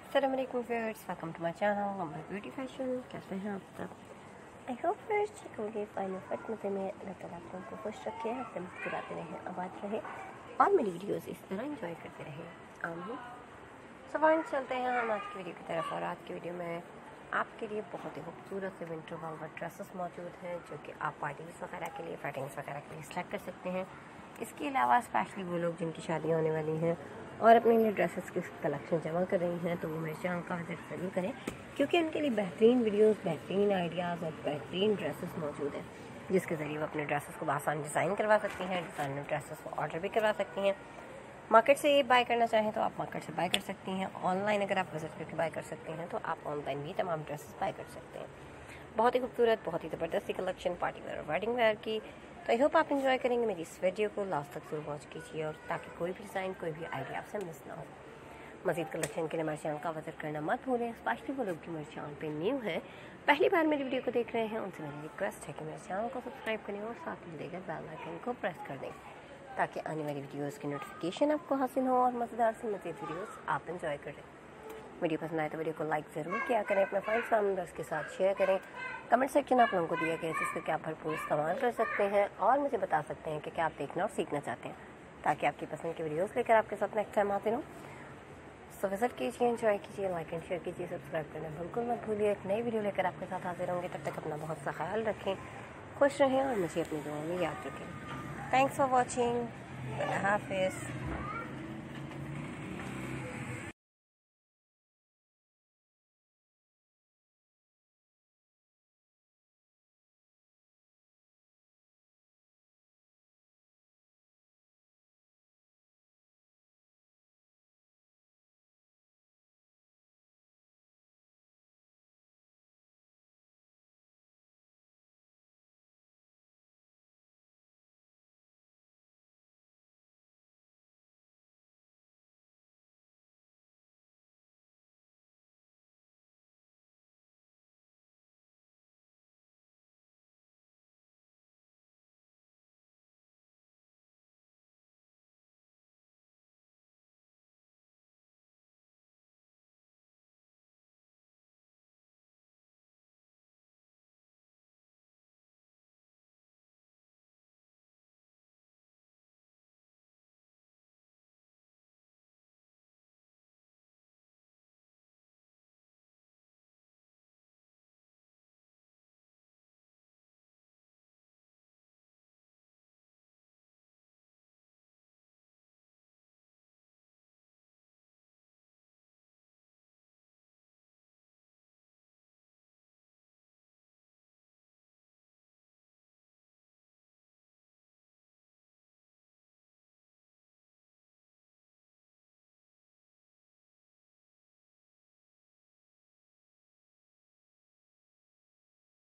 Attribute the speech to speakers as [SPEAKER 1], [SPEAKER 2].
[SPEAKER 1] अस्सलाम वालेकुम viewers, welcome to my channel number beauty fashion. कैसे हैं आप सब? आई होप व्यूअर्स ठीक होंगे, फाइनल फट मज़े में। अल्लाह ताला आप लोगों को खुश रखे, आपसे मुस्कुराते रहें, आबाद रहे और मेरी वीडियोस इस तरह एंजॉय करते रहें। आमीन। सो फ्रेंड्स, चलते हैं हम आज की वीडियो की तरफ। और आज की वीडियो में आपके लिए बहुत ही खूबसूरत से विंटर वेलवेट ड्रेसेस मौजूद हैं जो कि आप पार्टीज़ वगैरह के लिए, वेडिंग्स वगैरह के लिए सेलेक्ट कर सकते हैं। इसके अलावा स्पेशली वो लोग जिनकी शादियाँ होने वाली हैं और अपने लिए ड्रेसेस की कलेक्शन जमा कर रही हैं, तो वो मेरे चैनल का विजिट ज़रूर करें, क्योंकि उनके लिए बेहतरीन वीडियोस, बेहतरीन आइडियाज़ और बेहतरीन ड्रेसेस मौजूद हैं, जिसके ज़रिए वो अपने ड्रेसेस को आसान डिज़ाइन करवा सकती हैं। डिज़ाइनर ड्रेसेस को ऑर्डर भी करवा सकती हैं। मार्केट से बाय करना चाहें तो आप मार्केट से बाय कर सकती हैं। ऑनलाइन अगर आप विजिट करके बाय कर सकते हैं तो आप ऑनलाइन भी तमाम ड्रेसेस बाय कर सकते हैं। बहुत ही खूबसूरत, बहुत ही ज़बरदस्त कलेक्शन पार्टी वेयर और वेडिंग वेयर की। तो आई होप आप इंजॉय करेंगे। मेरी इस वीडियो को लास्ट तक जरूर वॉच कीजिए और ताकि कोई भी डिज़ाइन, कोई भी आइडिया आपसे मिस ना हो। मज़ीद कलेक्शन के लिए हमारे चैनल का विजिट करना मत भूलें। स्पेशली वो लोग जो मेरे चैनल पे न्यू है, पहली बार मेरी वीडियो को देख रहे हैं, उनसे मेरी रिक्वेस्ट है कि मेरे चैनल को सब्सक्राइब करें और साथ में देकर बेल आइकन को प्रेस कर दें, ताकि आने वाली वीडियोस की नोटिफिकेशन आपको हासिल हो और मज़ेदार से मज़ीद वीडियोस आप इंजॉय करें। वीडियो पसंद आए तो वीडियो को लाइक ज़रूर किया करें, अपने फ्रेंड्स मेंबर्स के साथ शेयर करें। कमेंट सेक्शन आप लोगों को दिया गया है जिसका क्या भरपूर इस्तेमाल कर सकते हैं और मुझे बता सकते हैं कि क्या आप देखना और सीखना चाहते हैं, ताकि आपकी पसंद की वीडियोस लेकर आपके साथ नेक्स्ट टाइम आते रहूँ। सो विजिट कीजिए, एंजॉय कीजिए, लाइक एंड शेयर कीजिए, सब्सक्राइब करना बिल्कुल मत भूलिए। एक नई वीडियो लेकर आपके साथ हाजिर होंगे। तब तक अपना बहुत सा ख्याल रखें, खुश रहें और मुझे अपनी दुआओं में याद रखें। Thanks for watching. अल्लाह हाफिज़।